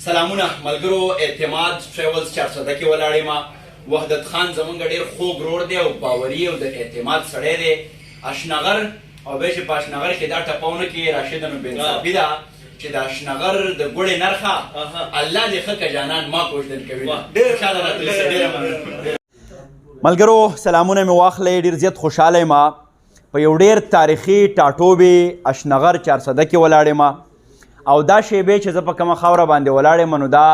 سلامونه ملګرو، اعتماد ټریولز 400 کې ولاړې ما. وحدت خان زمونږ ډېر خوږ ورور دی او باوري او د اعتماد سړی دی. اشنغر او بیا چې په اشنغر کې دا ټپونه کې راشد نو بنصافي ده چې د اشنغر د ګوړې نرخه الله دې ښه که جانان ما کوژدن کوي. ډېر خوشحاله راته ډېره مننه. ملګرو سلامونه مې واخلئ، ډېر زیات خوشحاله یم. په یو ډېر تاریخي ټاټوبې اشنغر 400 کې ولاړ یم او دا شیبې چې زه په کومه خاوره باندې ولاړ یم نو دا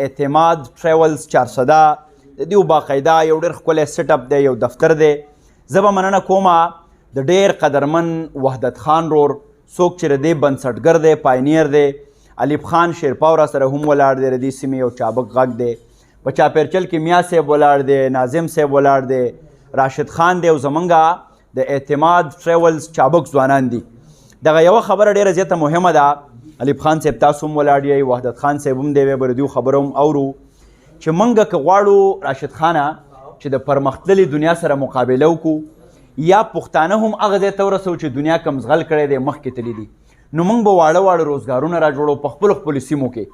اعتماد ټریولز 400 د دې باقاعده یو ډېر ښکلی سیټ اپ دی، یو دفتر دی. زه به مننه کومه د ډېر قدرمن وحدت خان رور، څوک چې د دې بنسټګر دی، پاینیر دی. الف خان شیرپا را سره هم ولاړ دی، د دې سیمې یو چابک غږ دی. په چاپیرچل کې میا صاحب ولاړ دی، ناظم صاحب ولاړ دی، راشد خان دی او زمونږ د اعتماد ټریولز چابک ځوانان دي. دغه یوه خبره ډېره زیاته مهمه ده. الف خان صاحب تاسو هم ولاړ یئ، وحدت خان صاحب هم دی، به د دې خبره هم اورو چې موږ که غواړو راشد خانه چې د پرمختللې دنیا سره مقابله وکړو یا پښتانه هم هغه ځای ته ورسوو چې دنیا کم زغل کړی دی، مخکې تللی دي، نو موږ به واړه واړه روزګارونه را جوړو په خپلو سیمو کې.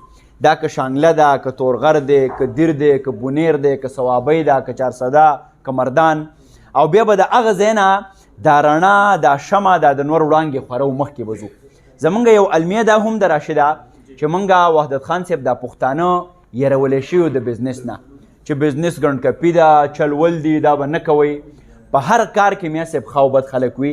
دا که شانګله ده، که تورغر دی، که دیر دی، که بونیر دی، که صوابۍ ده، که 400 که مردان. او بیا به د هغه ځای نه دا رڼا، دا شمع، دا د نور وړانګې خوره مخکې به ځو. زمونږ یو المیه دا هم د راشده چې موږ وحدت خان صاحب دا پښتانه یرولی شوي د بزنس نه چې بزنس ګڼکپي ده، چلول دي، دا به نه کوئ. په هر کار کې میا صاحب ښه او بد خلک وي.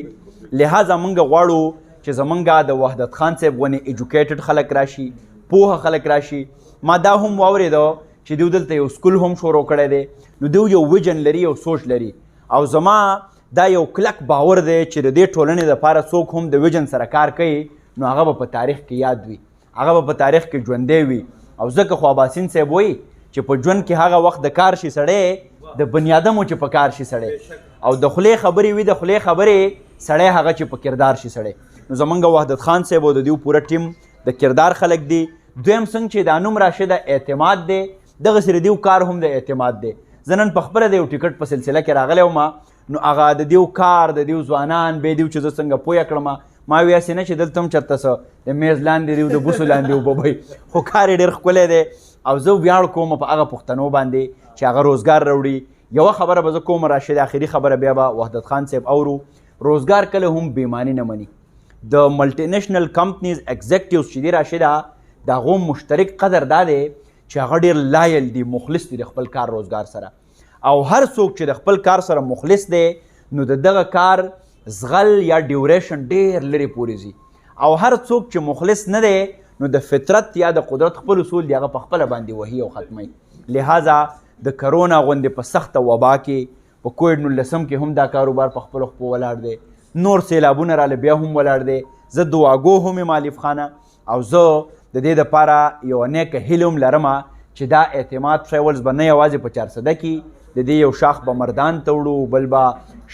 لہذا موږ غواړو چې زمونږ د وحدت خان صاحب غونې ایجوکیټډ خلک راشي، پوهه خلک راشي. ما دا هم واورېده چې دوی دلته یو سکول هم شروع کړی دی، نو دوی یو ویژن لري، یو سوچ لري. او زما دا یو کلک باور دی چې د دې ټولنې دپاره څوک هم د ویژن سره کار کوي نو هغه به په تاریخ کې یاد وي، هغه به په تاریخ کې ژوندی وي. او ځکه خو اباسین صاحب وایي چې په ژوند کې هغه وخت د کار شي سړی د بني ادمو چې په کار شي سړی، او د خولې خبرې وي د خولې خبرې سړی هغه چې په کردار شي سړی. نو زمونږ وحدت خان صاحب او د دوی پوره ټیم د کردار خلک دي. دویم څنګه چې دا نوم راشده اعتماد دی، دغسې د دیو کار هم د اعتماد دی. زه نن پخپله د یو ټیکټ په سلسله کې راغلی وم، نو هغه د دیو کار، د دیو ځوانان، بیا دیو چې زه څنګه پویه کړم، ما وی هسې نه چې دلته هم چېرته څه د میز لاندې دی، د بوسو لاندې وبوبئ، خو کار یې ډېر ښکلی دی. او زه ویاړ کوم په هغه پښتنو باندې چې هغه روزګار راوړي. یوه خبره به زه کوم راشد، آخري خبره بیا به وحدت خان صاحب اورو. روزګار کله هم بېماني نه مني. د ملټي نیشنل کمپنیز ایگزیکټیوز چې دي راشده، د هغو مشترک قدر دا دی چې هغه ډېر لایل دي، مخلص دي د خپل کار روزګار سره. او هر څوک چې د خپل کار سره مخلص دی نو د دغه کار زغل یا ډیوریشن ډېر لرې پورې ځي. او هر څوک چې مخلص نه دی نو د فطرت یا د قدرت خپل اصول دی هغه په خپله باندې وهي او ختموي. لہذا د کرونا غوندې په سخته وبا کې په کووډ 19 کې هم دا کاروبار په خپلو خپو ولاړ دی، نور سیلابونه راله بیا هم ولاړ دی. زه دعاګو هم یم الف خانه، او زه د دې دپاره یوه نیکه هیله هم لرمه چې دا اعتماد ټریولز به نه یوازې په 400 کې د دې یو شاخ به مردان ته وړو، بل به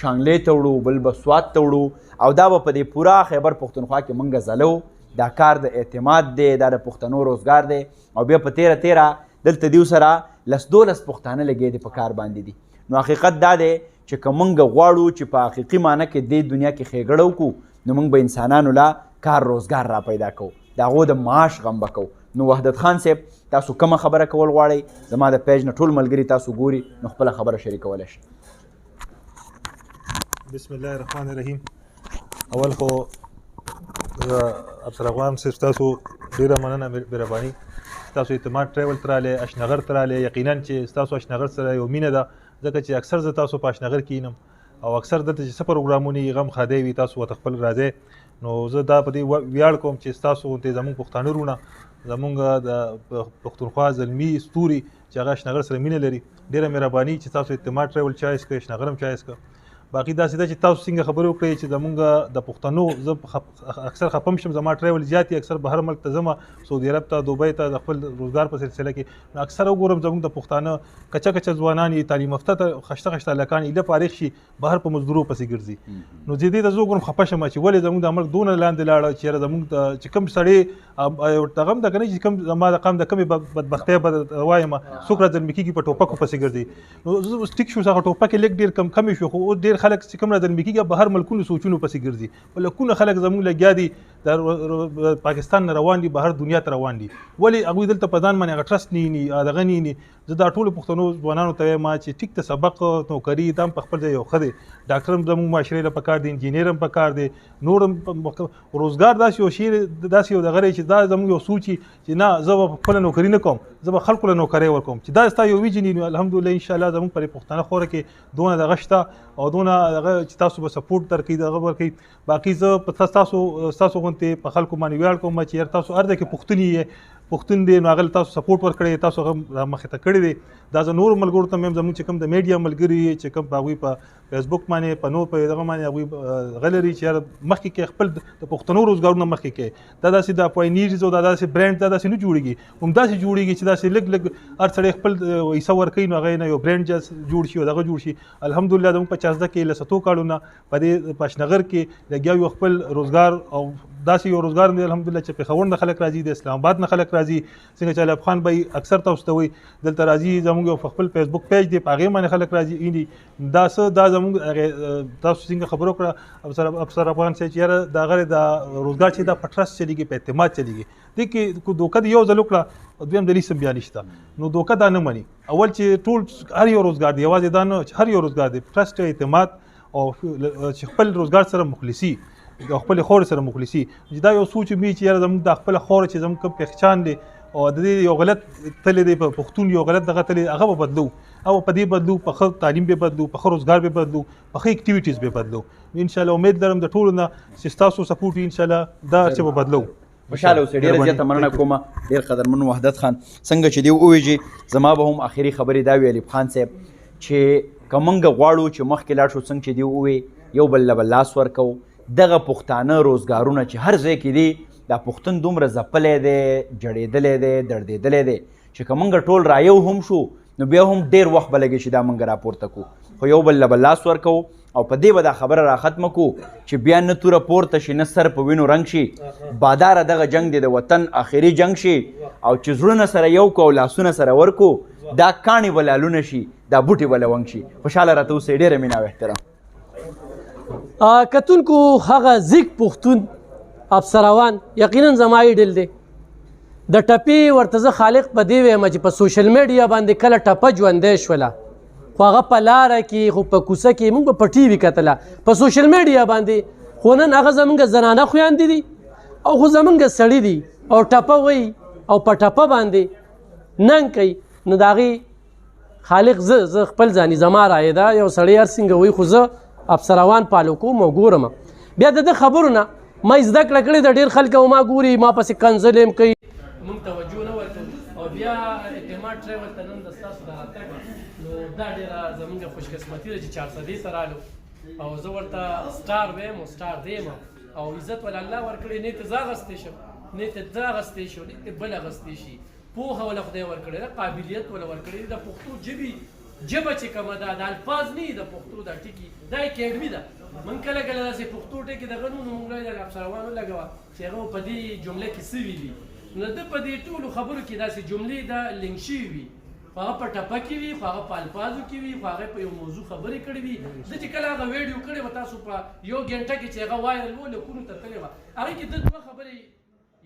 شانګلې ته وړو، بل به سوات ته وړو، او دا به په دې پوره خیبر پښتونخوا کې موږ ځلو. دا کار د اعتماد دی، دا د پښتنو روزګار دی. او بیا په تیره دلته دیو سره 10-12 پښتانه لګیا دي په کار باندې دي. نو حقیقت دا دی چې که موږ غواړو چې په حقیقي معنی کې دې دنیا کې ښېګړه وکړو نو موږ به انسانانو له کار روزګار را پیدا کوو، د هغو د معاش غم به کوو. نو وحدت خان صاحب تاسو کومه خبره کول غواړئ، زما د پیج نه ټول ملګري تاسو ګوري نو خپله خبره شریکولی شئ. بسم الله الرحمن الرحیم. اول خو افسرغوان صاحب تاسو ډېره مننه مهرباني. تاسو اعتماد ټریول ته راغلی، اشنغر ته راغلی. یقینا چې ستاسو اشنغر سره یو مینه ده، ځکه چې اکثر زه تاسو په اشنغر کې ینم او اکثر دلته چې څه پروګرامونه یي غم خادی وي تاسو ورته خپل راځئ. نو زه دا په دې ویاړ کوم چې ستاسو غوندې زموږ پښتانه وروڼه، زموږ د پښتونخوا زلمي ستوري چې هغه اشنغر سره مینه لري، ډېره مهرباني چې تاسو اعتماد ټریول چایس کړئ، اشنغر هم چایس کړه. باقي داسې ده چې تاسو څنګه خبرې وکړئ چې زموږ د پښتنو، زه اکثر خپه شم، زما ټریول زیات دي، اکثر بهر ملک ته ځم، سعودي عرب ته، دوبۍ ته، د خپل روزګار په سلسله کې. نو اکثر وګورم زموږ د پښتانه کچه ځوانان یې تعلیم یافته ته خشته هلکان ایله فارغ شي بهر په مزدورو پسې ګرځي. نو دې ته زه وګورم خفه شم چې ولې زموږ د ملک دونه لاندې لاړه چې یاره زموږ چې کوم سړی دغه هم ده که نه چې کوم زما د قام د کمې بدبختۍ به وایم څوک را زلمي کېږي په ټوپکو پسې ګرځي. نو زه اوس ټیک شو، هغه ټوپک یې لږ ډېر کمې شو، خو اوس ډېر خلک چې کوم را زلمي کېږي بهر ملکونو سوچونو پسې ګرځي. په لکونه خلک زموږ لګیا دي د پاکستان نه روان دي بهر دنیا ته روان دي ولې هغوی دلته په ځان باندې هغه ټرسټ نه دغه نه زه دا ټولو پښتنو ځوانانو ته وایم چې ټیک ته سبق نوکري دا هم په خپل ځای یو ښه دی ډاکټر هم زموږ معاشرې له پکار دی انجینیر هم پکار دی نور هم روزګار داسې یو شی داسې یو دغه چې دا زموږ یو سوچ چې نه زه به خپله نوکري نه کوم زه به خلکو له نوکرۍ ورکوم چې دا ستا یو ویژن وي الحمدلله انشاءالله زموږ پر پښتانه خوره کې دونه دغه شته او دونه دغه چې تاسو به سپورټ درکوي دغه ورکوي باقي زه په ستاسو غوندې په خلکو باندې ویاړ کوم چې یار تاسو هر ځای کې پښتون یې پښتون دی نو هغه تاسو سپورټ ورکړی تاسو هغه مخې ته کړی دی دا زه نورو ملګرو ته هم زموږ چې کوم د میډیا ملګري چې کوم په هغوی په فیسبوک باندې په نور په دغه باندې هغوی غلی لري چې یاره مخکې کې خپل د پښتنو روزګارونه مخکې کې دا داسې د پاینیرز او دا داسې برانډ دا داسې نه جوړېږي همداسې جوړېږي چې داسې لږ هر سړی خپل حصه ورکوي نو هغه نه یو برانډ جوړ شي او دغه جوړ شي الحمدلله زموږ په 14 کې له 7 کالونه په دې پاشنغر کې لګیا یو خپل روزګار او داسې یو روزګار دی الحمدلله چې پېښور نه خلک راځي د اسلام آباد نه خلک راځي څنګه چې علي خان بھائی اکثر تاسو ته وایي دلته راځي زموږ یو خپل فیسبوک پیج دی په هغې باندې خلک راځي دا څه دا زموږ تاسو څنګه خبرو کړه افسر افغان صاحب چې یاره د هغه د روزګار چې دا په ټرسټ چلېږي په اعتماد چلېږي دې کې دوکه د یو ځل وکړه دویم دلیل هم بیا نشته نو دوکه دا نه مني اول چې ټول هر یو روزګار دی یوازې دا نه چې هر یو روزګار دی ټرسټ اعتماد او چې خپل روزګار سره مخلصي او خپل خور سره مخلصي دا یو سوچ می چې یاره زموږ د خپل خور چې زموږ کوم پہچان دی او د دې یو غلط تللی دی په پښتون یو غلط دغه تللی هغه به بدلو او په دې بدلو په ښه تعلیم به بدلو په ښه روزګار به بدلو په ښه اکټیویټیز به بدلو انشاءالله امید لرم د ټولو نه چې ستاسو سپورټ انشاءالله دا چې به بدلو خوشحاله اوسئ ډېره زیاته مننه کومه ډېر قدرمن وحدت خان څنګه چې دی وویجې زما به هم آخري خبرې دا وي علي خان صاحب چې که موږ غواړو چې مخکې لاړ شو څنګه چې دی ووی یو بل له بل لاس ورکوو دغه پښتانه روزګارونه چې هر ځای کې دي دا پښتون دومره ځپلی دی جړېدلی دی دردېدلی دی چې که موږ ټول رایو هم شو نو بیا هم ډېر وخت به لګي چې دا موږ راپورته کړو خو یو بل له بل لاس ورکوو او په دې به دا خبره راختمه کړو چې بیا نه توره پورته شي نه سر په وینو رنګ شي باداره دغه جنګ دی د وطن آخري جنګ شي او چې زړونه سره یو کړو او لاسونه سره ورکړو دا کاڼي به لالونه شي دا بوټي به لونګ شي خوشحاله راته اوسئ ډېره مینه او احترام کتونکو هغه زیږ پښتون افسروان یقینا زما ایډل دی د ټپې ورته زه خالق په دې وایم چې په سوشل میډیا باندې کله ټپه ژوندی شوله خو هغه په لاره کې خو په کوڅه کې موږ به په ټي وي کتله په سوشل میډیا باندې خو نن هغه زموږ زنانه خویندې دي او خو زموږ سړي دي او ټپه وایي او په ټپه باندې ننګ کوي نو د هغې خالق زه خپل ځاني زما رایه ده یو سړی هر څنګه وایي خو زه افسروان پالو کوم او ګورم بیا د ده خبرو نه ما زده کړه کړې د ډېر خلک او ما ګوري ما پسې کنځل هم کوي موږ توجه نه ورکوو او بیا اعتماد ټریول ته نن د ستاسو د راتګ نو دا ډېره زموږ خوشقسمتي ده چې 400 ته رالو او زه ورته سټار ویم او سټار دیم او عزت ول الله ورکړی نه ته زه اغوستی شم نه ته ده اغوستی شو نه ته بل اغوستی شي پوهه وله خدای ورکړې ده قابلیت وله ورکړې د پښتو ژبې ژبه چې کومه ده د الفاظ نه د پښتو دا ټکي دا اکیډمي ده موږ کله کله داسې پښتو ټکي دغه نوم موږ د افسروانو لګوه چې هغه په دې جمله کې څه ویلي نو ده په دې ټولو خبرو کې داسې جملې د لینک شوي وي خو هغه په ټپه کې وي خو هغه په الفاظو کې وي خو هغه په یو موضوع خبرې کړې وي زه چې کله هغه ویډیو کړې وه تاسو په یو ګنټه کې چې هغه وایرل و لکونو ته تللې وه هغې کې ده دوه خبرې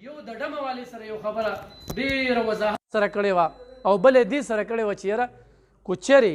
یو د ډمه والې سره یو خبره ډېره وضاحت سره کړې وه او بل یې دې سره کړې وه چې یاره کو چېرې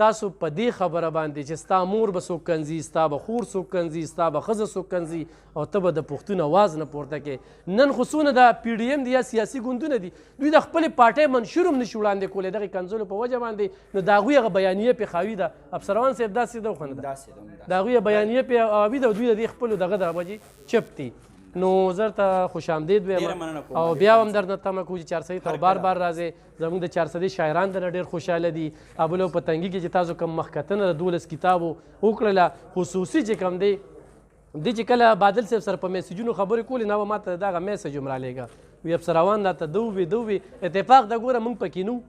تاسو په دې خبره باندې چې ستا مور به څوک کنځي ستا به خور څوک کنځي ستا به ښځه څوک کنځي او ته به د پښتون اواز نه پورته کې نن خو څونه د پی ډي ایم دي یا سیاسي ګوندونه دي دوی د خپلې پارټۍ منشور هم نشي وړاندې کولی دغې کنځلو په وجه باندې نو د هغوی هغه بیانیه پې خاوي ده افسروان صاحب داسې ده خو نه ده د هغوی بیانیه پې خاوي ده دوی د دې خپلو دغه د وجې چپ دي نو زه ته خوش آمدید ویم او بیا هم درنه تمه کوو چې 400 ته بار بار راځئ زموږ د 400 شاعران درنه ډېر خوشحاله دي ابلو په تنګي کې چې تاسو کوم مخکتنه د 12 کتابو وکړله خصوصي چې کوم دی دې چې کله بادل صاحب سره په میسیجونو خبرې کولې نه به ما ته دغه میسج هم رالیږه وي افسروان راته دوی اتفاق د ګوره موږ پکې نو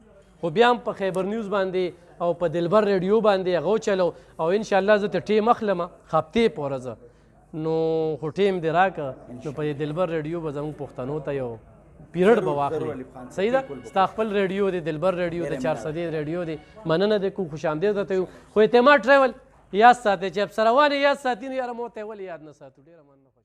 خو بیا هم په خیبر نیوز باندې او په دلبر ریډیو باندې هغه وچلو او انشاءالله زه ته ټیم اخلمه هفتې پورې زه نو خو ټیم دې راکړه نو په دلبر ریډیو به زموږ پښتنو ته یو پیریډ به واخلي صحیح ده ستا خپل ریډیو دی دلبر ریډیو د 400 ریډیو دی مننه دی کوم خوش آمدید درته یو خو اعتماد ټریول یاد ساتئ چې افسروان یاد ساتي نو یاره مو ته ولې یاد نه ساتو ډېره مننه